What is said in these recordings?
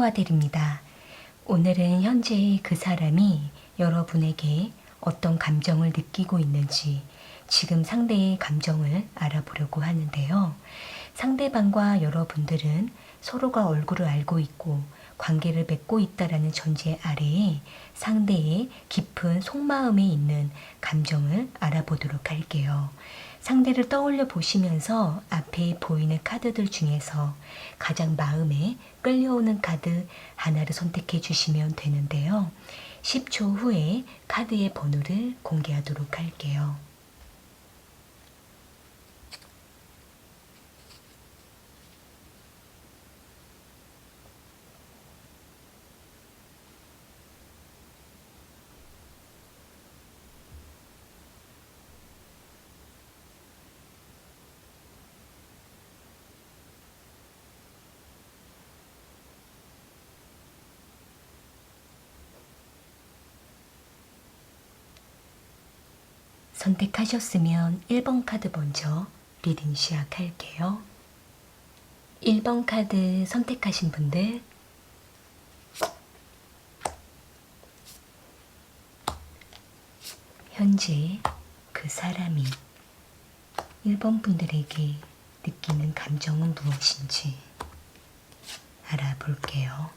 타로아들입니다. 오늘은 현재 그 사람이 여러분에게 어떤 감정을 느끼고 있는지 지금 상대의 감정을 알아보려고 하는데요. 상대방과 여러분들은 서로가 얼굴을 알고 있고 관계를 맺고 있다라는 전제 아래에 상대의 깊은 속마음에 있는 감정을 알아보도록 할게요. 상대를 떠올려 보시면서 앞에 보이는 카드들 중에서 가장 마음에 끌려오는 카드 하나를 선택해 주시면 되는데요. 10초 후에 카드의 번호를 공개하도록 할게요. 선택하셨으면 1번 카드 먼저 리딩 시작할게요. 1번 카드 선택하신 분들 현재 그 사람이 1번 분들에게 느끼는 감정은 무엇인지 알아볼게요.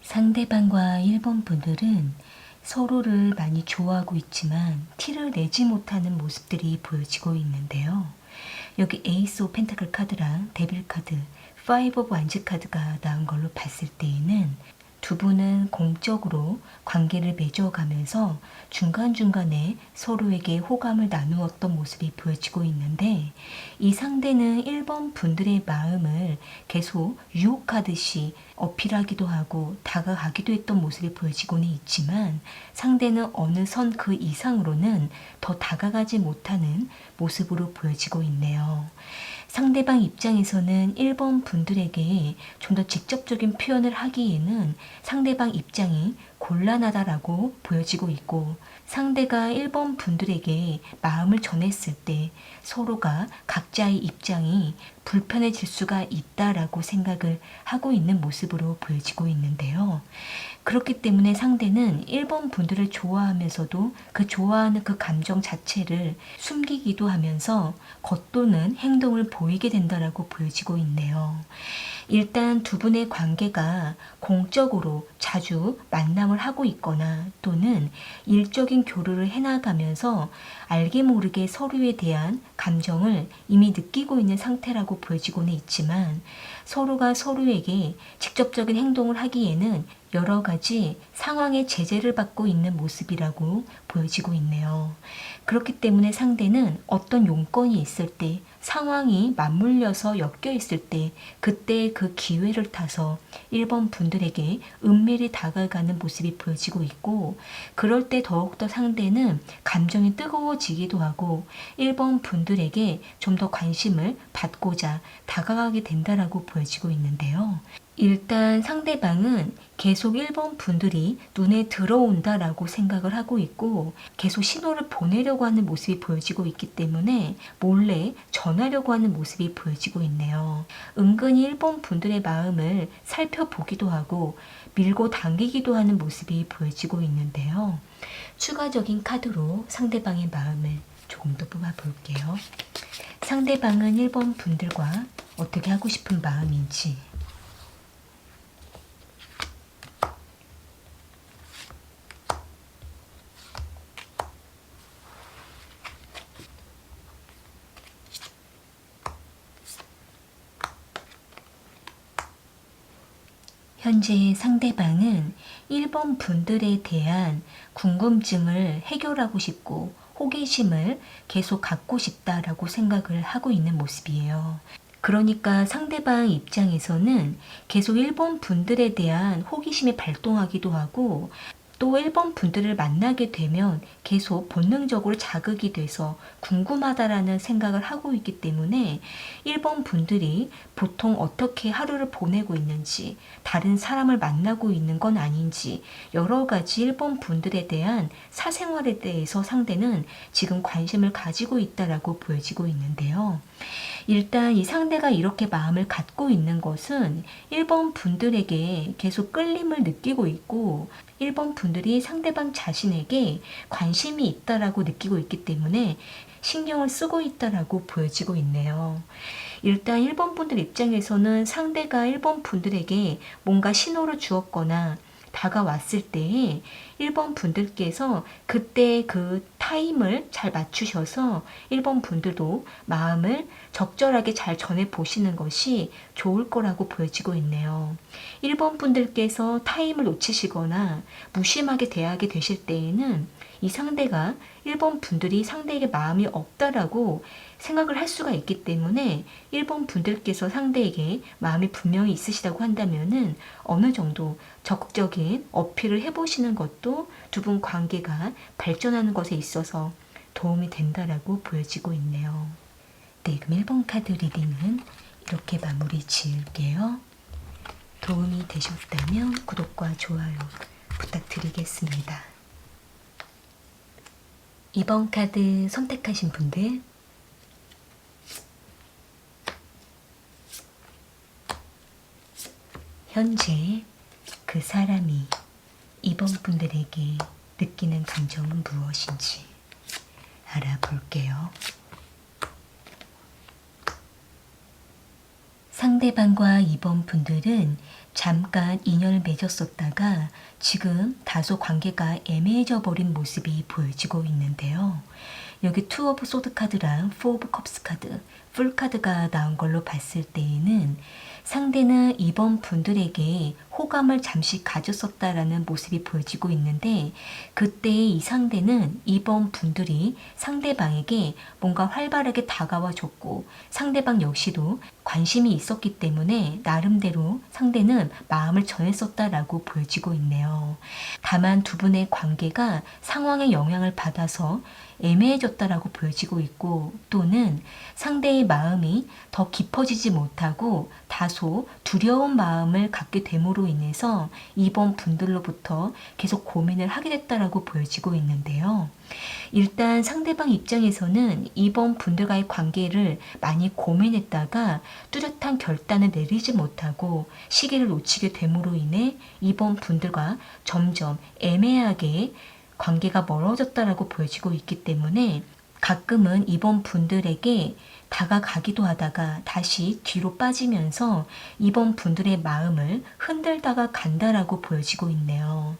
상대방과 1번 분들은 서로를 많이 좋아하고 있지만 티를 내지 못하는 모습들이 보여지고 있는데요. 여기 에이스 오브 펜타클 카드랑 데빌 카드, 파이브 오브 완즈 카드가 나온 걸로 봤을 때에는 두 분은 공적으로 관계를 맺어가면서 중간중간에 서로에게 호감을 나누었던 모습이 보여지고 있는데 이 상대는 1번 분들의 마음을 계속 유혹하듯이 어필하기도 하고 다가가기도 했던 모습이 보여지고는 있지만 상대는 어느 선 그 이상으로는 더 다가가지 못하는 모습으로 보여지고 있네요. 상대방 입장에서는 1번 분들에게 좀 더 직접적인 표현을 하기에는 상대방 입장이 곤란하다라고 보여지고 있고 상대가 1번 분들에게 마음을 전했을 때 서로가 각자의 입장이 불편해질 수가 있다라고 생각을 하고 있는 모습으로 보여지고 있는데요. 그렇기 때문에 상대는 1번 분들을 좋아하면서도 그 좋아하는 그 감정 자체를 숨기기도 하면서 겉도는 행동을 보이게 된다라고 보여지고 있네요. 일단 두 분의 관계가 공적으로 자주 만남을 하고 있거나 또는 일적인 교류를 해나가면서 알게 모르게 서로에 대한 감정을 이미 느끼고 있는 상태라고 보여지고는 있지만 서로가 서로에게 직접적인 행동을 하기에는 여러 가지 상황의 제재를 받고 있는 모습이라고 보여지고 있네요. 그렇기 때문에 상대는 어떤 용건이 있을 때 상황이 맞물려서 엮여 있을 때 그때 그 기회를 타서 1번 분들에게 은밀히 다가가는 모습이 보여지고 있고 그럴 때 더욱더 상대는 감정이 뜨거워지기도 하고 1번 분들에게 좀 더 관심을 받고자 다가가게 된다라고 보여지고 있는데요. 일단 상대방은 계속 1번 분들이 눈에 들어온다라고 생각을 하고 있고 계속 신호를 보내려고 하는 모습이 보여지고 있기 때문에 몰래 전하려고 하는 모습이 보여지고 있네요. 은근히 1번 분들의 마음을 살펴보기도 하고 밀고 당기기도 하는 모습이 보여지고 있는데요. 추가적인 카드로 상대방의 마음을 조금 더 뽑아볼게요. 상대방은 1번 분들과 어떻게 하고 싶은 마음인지 현재 상대방은 1번 분들에 대한 궁금증을 해결하고 싶고 호기심을 계속 갖고 싶다라고 생각을 하고 있는 모습이에요. 그러니까 상대방 입장에서는 계속 1번 분들에 대한 호기심이 발동하기도 하고 또 1번 분들을 만나게 되면 계속 본능적으로 자극이 돼서 궁금하다라는 생각을 하고 있기 때문에 1번 분들이 보통 어떻게 하루를 보내고 있는지, 다른 사람을 만나고 있는 건 아닌지, 여러 가지 1번 분들에 대한 사생활에 대해서 상대는 지금 관심을 가지고 있다라고 보여지고 있는데요. 일단 이 상대가 이렇게 마음을 갖고 있는 것은 1번 분들에게 계속 끌림을 느끼고 있고 1번 분들이 상대방 자신에게 관심이 있다라고 느끼고 있기 때문에 신경을 쓰고 있다라고 보여지고 있네요. 일단 1번 분들 입장에서는 상대가 1번 분들에게 뭔가 신호를 주었거나 다가왔을 때에 1번 분들께서 그때 그 타임을 잘 맞추셔서 1번 분들도 마음을 적절하게 잘 전해 보시는 것이 좋을 거라고 보여지고 있네요. 1번 분들께서 타임을 놓치시거나 무심하게 대하게 되실 때에는 이 상대가 1번 분들이 상대에게 마음이 없다라고 생각을 할 수가 있기 때문에 1번 분들께서 상대에게 마음이 분명히 있으시다고 한다면은 어느 정도 적극적인 어필을 해보시는 것도 두 분 관계가 발전하는 것에 있어서 도움이 된다라고 보여지고 있네요. 네, 그럼 1번 카드 리딩은 이렇게 마무리 지을게요. 도움이 되셨다면 구독과 좋아요 부탁드리겠습니다. 2번 카드 선택하신 분들 현재 그 사람이 2번 분들에게 느끼는 감정은 무엇인지 알아볼게요. 상대방과 2번 분들은 잠깐 인연을 맺었었다가 지금 다소 관계가 애매해져 버린 모습이 보여지고 있는데요. 여기 투 오브 소드 카드랑 포 오브 컵스 카드, 풀 카드가 나온 걸로 봤을 때에는 상대는 2번 분들에게 호감을 잠시 가졌었다라는 모습이 보여지고 있는데 그때 이 상대는 2번 분들이 상대방에게 뭔가 활발하게 다가와 줬고 상대방 역시도 관심이 있었기 때문에 나름대로 상대는 마음을 전했었다라고 보여지고 있네요. 다만 두 분의 관계가 상황의 영향을 받아서 애매해졌다라고 보여지고 있고 또는 상대의 마음이 더 깊어지지 못하고 다소 두려운 마음을 갖게 됨으로 인해서 2번 분들로부터 계속 고민을 하게 됐다라고 보여지고 있는데요. 일단 상대방 입장에서는 2번 분들과의 관계를 많이 고민했다가 뚜렷한 결단을 내리지 못하고 시기를 놓치게 됨으로 인해 2번 분들과 점점 애매하게 관계가 멀어졌다라고 보여지고 있기 때문에 가끔은 2번 분들에게 다가가기도 하다가 다시 뒤로 빠지면서 2번 분들의 마음을 흔들다가 간다라고 보여지고 있네요.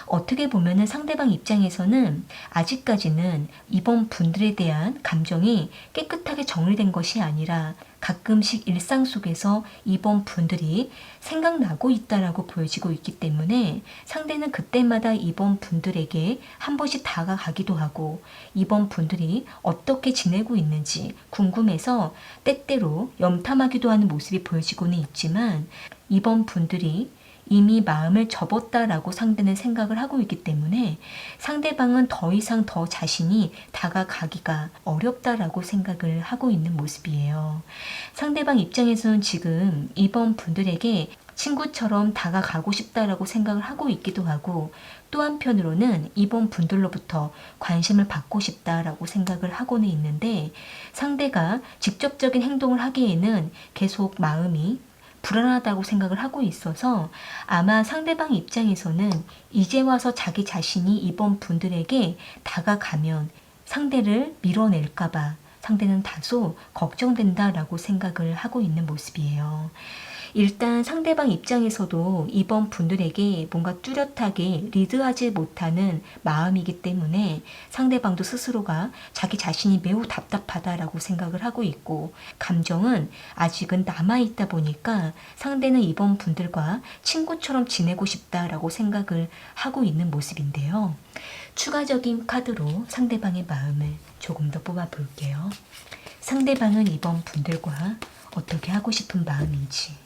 어떻게 보면은 상대방 입장에서는 아직까지는 2번 분들에 대한 감정이 깨끗하게 정리된 것이 아니라 가끔씩 일상 속에서 2번 분들이 생각나고 있다라고 보여지고 있기 때문에 상대는 그때마다 2번 분들에게 한 번씩 다가가기도 하고 2번 분들이 어떻게 지내고 있는지 궁금해서 때때로 염탐하기도 하는 모습이 보여지고는 있지만 2번 분들이 이미 마음을 접었다라고 상대는 생각을 하고 있기 때문에 상대방은 더 이상 더 자신이 다가가기가 어렵다라고 생각을 하고 있는 모습이에요. 상대방 입장에서는 지금 2번 분들에게 친구처럼 다가가고 싶다라고 생각을 하고 있기도 하고 또 한편으로는 2번 분들로부터 관심을 받고 싶다라고 생각을 하고는 있는데 상대가 직접적인 행동을 하기에는 계속 마음이 불안하다고 생각을 하고 있어서 아마 상대방 입장에서는 이제 와서 자기 자신이 2번 분들에게 다가가면 상대를 밀어낼까봐 상대는 다소 걱정된다라고 생각을 하고 있는 모습이에요. 일단 상대방 입장에서도 2번 분들에게 뭔가 뚜렷하게 리드하지 못하는 마음이기 때문에 상대방도 스스로가 자기 자신이 매우 답답하다라고 생각을 하고 있고 감정은 아직은 남아있다 보니까 상대는 2번 분들과 친구처럼 지내고 싶다라고 생각을 하고 있는 모습인데요. 추가적인 카드로 상대방의 마음을 조금 더 뽑아볼게요. 상대방은 2번 분들과 어떻게 하고 싶은 마음인지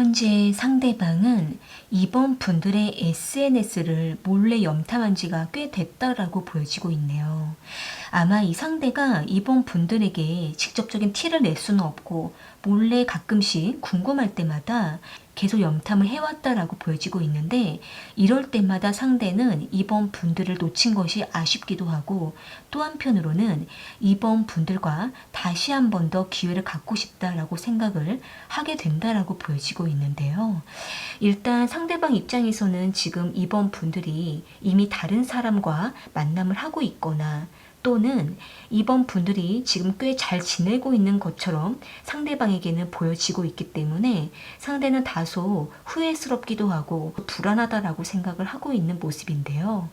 현재 상대방은 이번 분들의 SNS를 몰래 염탐한 지가 꽤 됐다라고 보여지고 있네요. 아마 이 상대가 이번 분들에게 직접적인 티를 낼 수는 없고 몰래 가끔씩 궁금할 때마다 계속 염탐을 해왔다라고 보여지고 있는데, 이럴 때마다 상대는 이번 분들을 놓친 것이 아쉽기도 하고, 또 한편으로는 이번 분들과 다시 한 번 더 기회를 갖고 싶다라고 생각을 하게 된다라고 보여지고 있는데요. 일단 상대방 입장에서는 지금 이번 분들이 이미 다른 사람과 만남을 하고 있거나, 또는 이번 분들이 지금 꽤 잘 지내고 있는 것처럼 상대방에게는 보여지고 있기 때문에 상대는 다소 후회스럽기도 하고 불안하다라고 생각을 하고 있는 모습인데요.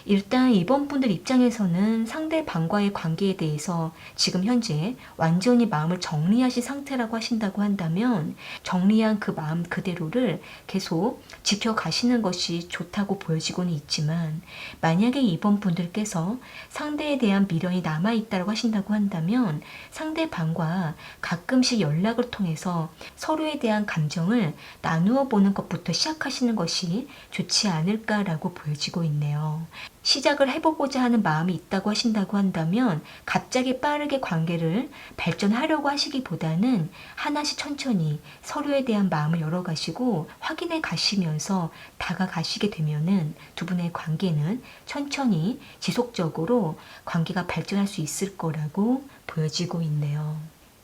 일단 이번 분들 입장에서는 상대방과의 관계에 대해서 지금 현재 완전히 마음을 정리하신 상태라고 하신다고 한다면, 정리한 그 마음 그대로를 계속 지켜가시는 것이 좋다고 보여지고는 있지만, 만약에 이번 분들께서 상대에 대한 미련이 남아있다고 하신다고 한다면 상대방과 가끔씩 연락을 통해서 서로에 대한 감정을 나누어 보는 것부터 시작하시는 것이 좋지 않을까라고 보여지고 있네요. 시작을 해보고자 하는 마음이 있다고 하신다고 한다면 갑자기 빠르게 관계를 발전하려고 하시기보다는 하나씩 천천히 서로에 대한 마음을 열어가시고 확인해 가시면서 다가가시게 되면은 두 분의 관계는 천천히 지속적으로 관계가 발전할 수 있을 거라고 보여지고 있네요.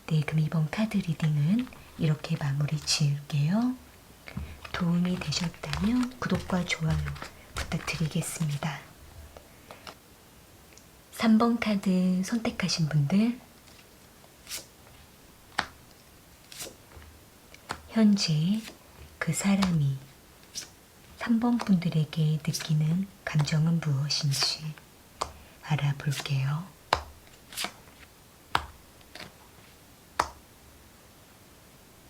네, 그럼 이번 카드 리딩은 이렇게 마무리 지을게요. 도움이 되셨다면 구독과 좋아요 부탁드리겠습니다. 3번 카드 선택하신 분들, 현재 그 사람이 3번 분들에게 느끼는 감정은 무엇인지 알아볼게요.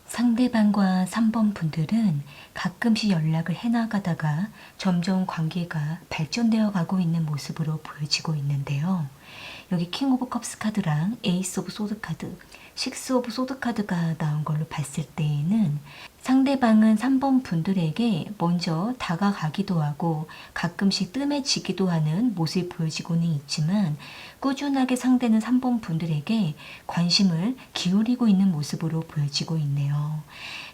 상대방과 3번 분들은 가끔씩 연락을 해나가다가 점점 관계가 발전되어 가고 있는 모습으로 보여지고 있는데요. 여기 킹 오브 컵스 카드랑 에이스 오브 소드 카드, 식스 오브 소드 카드가 나온 걸로 봤을 때에는 상대방은 3번 분들에게 먼저 다가가기도 하고 가끔씩 뜸해지기도 하는 모습이 보여지고는 있지만, 꾸준하게 상대는 3번 분들에게 관심을 기울이고 있는 모습으로 보여지고 있네요.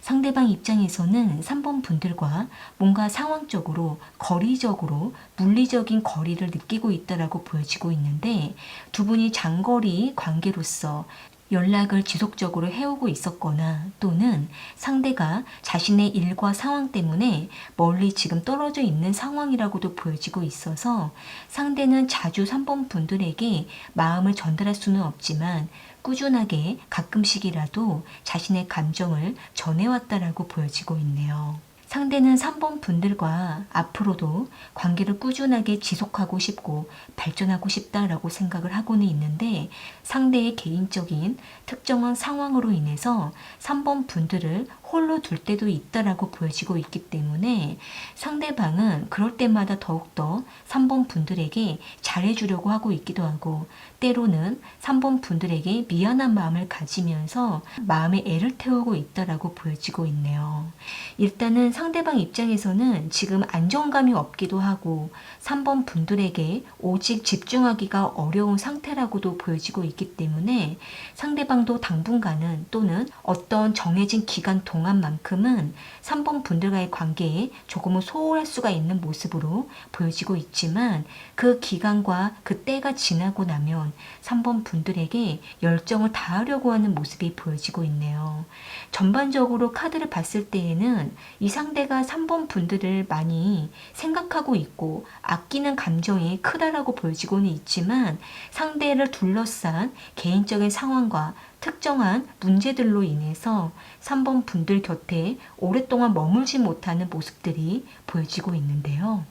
상대방 입장에서는 3번 분들과 뭔가 상황적으로, 거리적으로, 물리적인 거리를 느끼고 있다라고 보여지고 있는데, 두 분이 장거리 관계로서 연락을 지속적으로 해오고 있었거나, 또는 상대가 자신의 일과 상황 때문에 멀리 지금 떨어져 있는 상황이라고도 보여지고 있어서 상대는 자주 3번 분들에게 마음을 전달할 수는 없지만 꾸준하게 가끔씩이라도 자신의 감정을 전해왔다라고 보여지고 있네요. 상대는 3번 분들과 앞으로도 관계를 꾸준하게 지속하고 싶고 발전하고 싶다라고 생각을 하고는 있는데, 상대의 개인적인 특정한 상황으로 인해서 3번 분들을 홀로 둘 때도 있다라고 보여지고 있기 때문에 상대방은 그럴 때마다 더욱더 3번 분들에게 잘해주려고 하고 있기도 하고, 때로는 3번 분들에게 미안한 마음을 가지면서 마음에 애를 태우고 있다라고 보여지고 있네요. 일단은 상대방 입장에서는 지금 안정감이 없기도 하고 3번 분들에게 오직 집중하기가 어려운 상태라고도 보여지고 있기 때문에 상대방도 당분간은, 또는 어떤 정해진 기간 동안만큼은 3번 분들과의 관계에 조금은 소홀할 수가 있는 모습으로 보여지고 있지만, 그 기간과 그 때가 지나고 나면 3번 분들에게 열정을 다하려고 하는 모습이 보여지고 있네요. 전반적으로 카드를 봤을 때에는 이 상대가 3번 분들을 많이 생각하고 있고 아끼는 감정이 크다라고 보여지고는 있지만, 상대를 둘러싼 개인적인 상황과 특정한 문제들로 인해서 3번 분들 곁에 오랫동안 머물지 못하는 모습들이 보여지고 있는데요.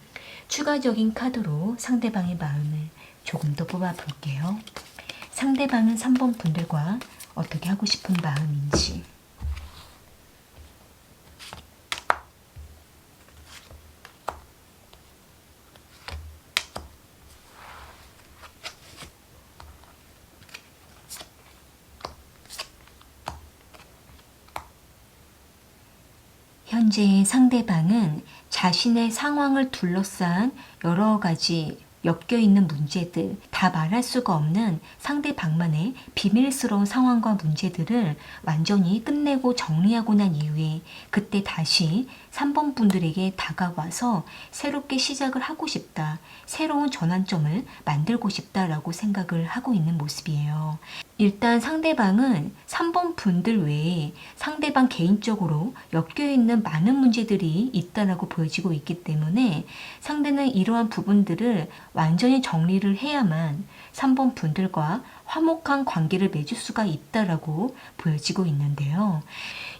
추가적인 카드로 상대방의 마음을 조금 더 뽑아볼게요. 상대방은 3번 분들과 어떻게 하고 싶은 마음인지. 현재 상대방은 자신의 상황을 둘러싼 여러 가지 엮여있는 문제들, 다 말할 수가 없는 상대방만의 비밀스러운 상황과 문제들을 완전히 끝내고 정리하고 난 이후에 그때 다시 3번 분들에게 다가와서 새롭게 시작을 하고 싶다, 새로운 전환점을 만들고 싶다라고 생각을 하고 있는 모습이에요. 일단 상대방은 3번 분들 외에 상대방 개인적으로 엮여있는 많은 문제들이 있다라고 보여지고 있기 때문에 상대는 이러한 부분들을 완전히 정리를 해야만 3번 분들과 화목한 관계를 맺을 수가 있다라고 보여지고 있는데요.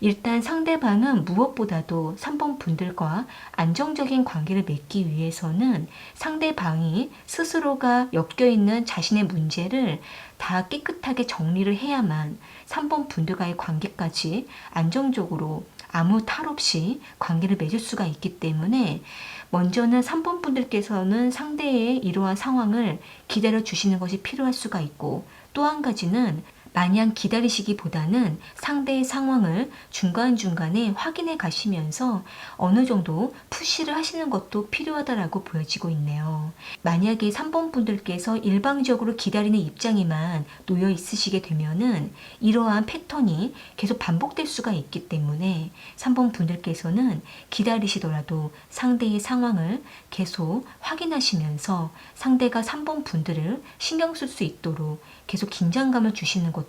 일단 상대방은 무엇보다도 3번 분들과 안정적인 관계를 맺기 위해서는 상대방이 스스로가 엮여있는 자신의 문제를 다 깨끗하게 정리를 해야만 3번 분들과의 관계까지 안정적으로 아무 탈 없이 관계를 맺을 수가 있기 때문에 먼저는 3번 분들께서는 상대의 이러한 상황을 기다려 주시는 것이 필요할 수가 있고, 또 한 가지는 마냥 기다리시기보다는 상대의 상황을 중간중간에 확인해 가시면서 어느 정도 푸시를 하시는 것도 필요하다라고 보여지고 있네요. 만약에 3번 분들께서 일방적으로 기다리는 입장에만 놓여 있으시게 되면은 이러한 패턴이 계속 반복될 수가 있기 때문에 3번 분들께서는 기다리시더라도 상대의 상황을 계속 확인하시면서 상대가 3번 분들을 신경 쓸 수 있도록 계속 긴장감을 주시는 것도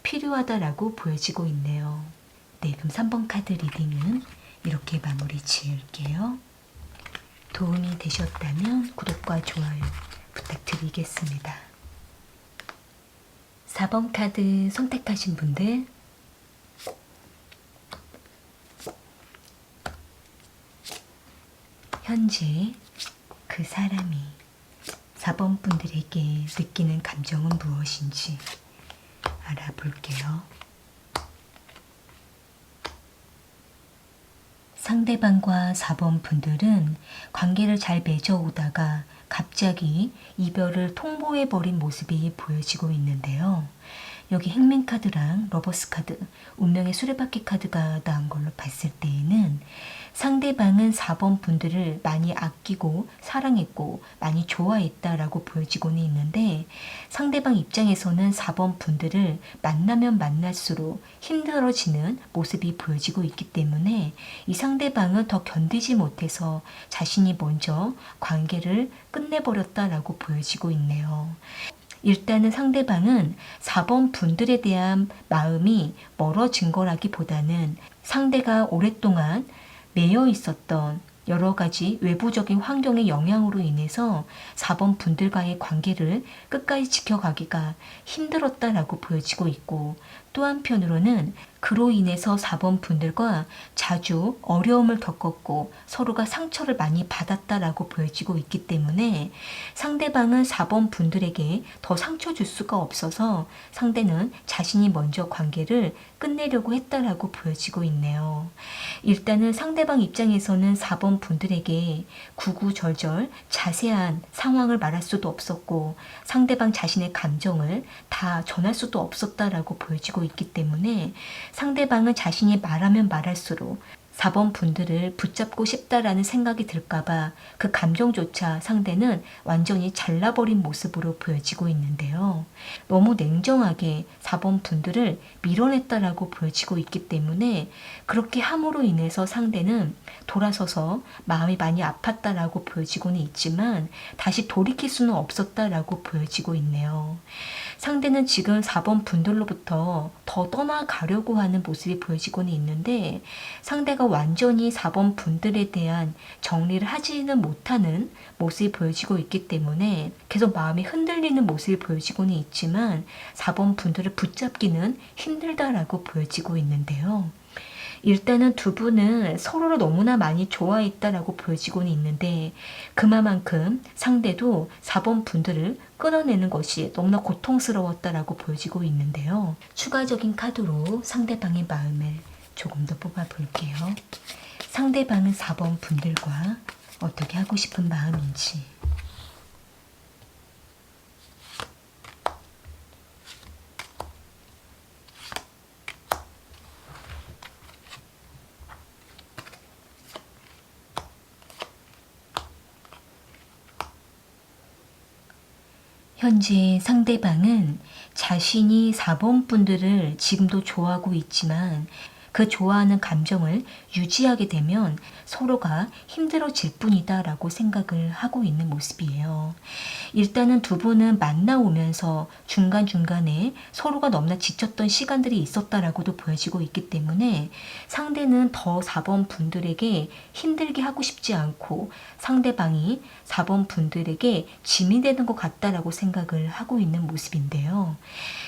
필요하다라고 보여지고 있네요. 네, 그럼 3번 카드 리딩은 이렇게 마무리 지을게요. 도움이 되셨다면 구독과 좋아요 부탁드리겠습니다. 4번 카드 선택하신 분들, 현재 그 사람이 4번 분들에게 느끼는 감정은 무엇인지 알아볼게요. 상대방과 4번 분들은 관계를 잘 맺어오다가 갑자기 이별을 통보해버린 모습이 보여지고 있는데요. 여기 행맨 카드랑 러버스 카드, 운명의 수레바퀴 카드가 나온 걸로 봤을 때에는 상대방은 4번 분들을 많이 아끼고 사랑했고 많이 좋아했다라고 보여지고는 있는데, 상대방 입장에서는 4번 분들을 만나면 만날수록 힘들어지는 모습이 보여지고 있기 때문에 이 상대방은 더 견디지 못해서 자신이 먼저 관계를 끝내버렸다라고 보여지고 있네요. 일단은 상대방은 4번 분들에 대한 마음이 멀어진 거라기보다는 상대가 오랫동안 매여 있었던 여러 가지 외부적인 환경의 영향으로 인해서 4번 분들과의 관계를 끝까지 지켜가기가 힘들었다라고 보여지고 있고, 또 한편으로는 그로 인해서 4번 분들과 자주 어려움을 겪었고 서로가 상처를 많이 받았다라고 보여지고 있기 때문에 상대방은 4번 분들에게 더 상처 줄 수가 없어서 상대는 자신이 먼저 관계를 끝내려고 했다라고 보여지고 있네요. 일단은 상대방 입장에서는 4번 분들에게 구구절절 자세한 상황을 말할 수도 없었고 상대방 자신의 감정을 다 전할 수도 없었다라고 보여지고 있기 때문에 상대방은 자신이 말하면 말할수록 4번 분들을 붙잡고 싶다라는 생각이 들까봐 그 감정조차 상대는 완전히 잘라버린 모습으로 보여지고 있는데요. 너무 냉정하게 4번 분들을 밀어냈다라고 보여지고 있기 때문에 그렇게 함으로 인해서 상대는 돌아서서 마음이 많이 아팠다라고 보여지고는 있지만 다시 돌이킬 수는 없었다라고 보여지고 있네요. 상대는 지금 4번 분들로부터 더 떠나가려고 하는 모습이 보여지고는 있는데 상대가 완전히 4번 분들에 대한 정리를 하지는 못하는 모습이 보여지고 있기 때문에 계속 마음이 흔들리는 모습이 보여지고는 있지만 4번 분들을 붙잡기는 힘들다라고 보여지고 있는데요. 일단은 두 분은 서로를 너무나 많이 좋아했다라고 보여지고는 있는데 그만큼 상대도 4번 분들을 끊어내는 것이 너무나 고통스러웠다라고 보여지고 있는데요. 추가적인 카드로 상대방의 마음을 조금 더 뽑아볼게요. 상대방은 4번 분들과 어떻게 하고 싶은 마음인지. 현재 상대방은 자신이 4번 분들을 지금도 좋아하고 있지만 그 좋아하는 감정을 유지하게 되면 서로가 힘들어질 뿐이다 라고 생각을 하고 있는 모습이에요. 일단은 두 분은 만나오면서 중간중간에 서로가 너무나 지쳤던 시간들이 있었다라고도 보여지고 있기 때문에 상대는 더 4번 분들에게 힘들게 하고 싶지 않고 상대방이 4번 분들에게 짐이 되는 것 같다라고 생각을 하고 있는 모습인데요.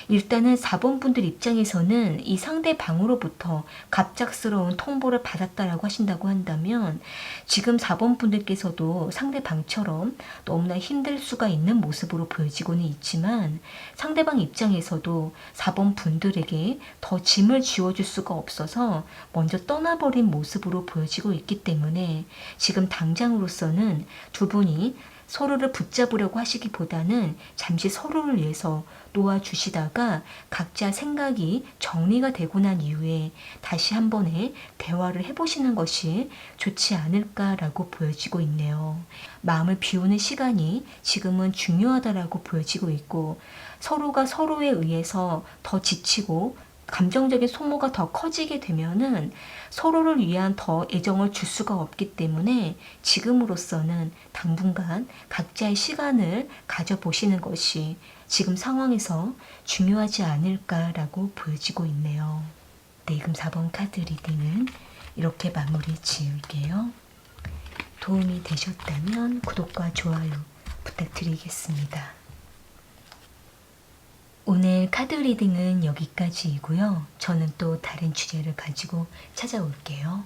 일단은 4번 분들 입장에서는 이 상대방으로부터 갑작스러운 통보를 받았다라고 하신다고 한다면 지금 4번 분들께서도 상대방처럼 너무나 힘들 수가 있는 모습으로 보여지고는 있지만 상대방 입장에서도 4번 분들에게 더 짐을 지워줄 수가 없어서 먼저 떠나버린 모습으로 보여지고 있기 때문에 지금 당장으로서는 두 분이 서로를 붙잡으려고 하시기보다는 잠시 서로를 위해서 놓아주시다가 각자 생각이 정리가 되고 난 이후에 다시 한 번의 대화를 해보시는 것이 좋지 않을까라고 보여지고 있네요. 마음을 비우는 시간이 지금은 중요하다라고 보여지고 있고 서로가 서로에 의해서 더 지치고 감정적인 소모가 더 커지게 되면은 서로를 위한 더 애정을 줄 수가 없기 때문에 지금으로서는 당분간 각자의 시간을 가져보시는 것이 지금 상황에서 중요하지 않을까라고 보여지고 있네요. 네, 그럼 4번 카드 리딩은 이렇게 마무리 지을게요. 도움이 되셨다면 구독과 좋아요 부탁드리겠습니다. 오늘 카드 리딩은 여기까지이고요. 저는 또 다른 주제를 가지고 찾아올게요.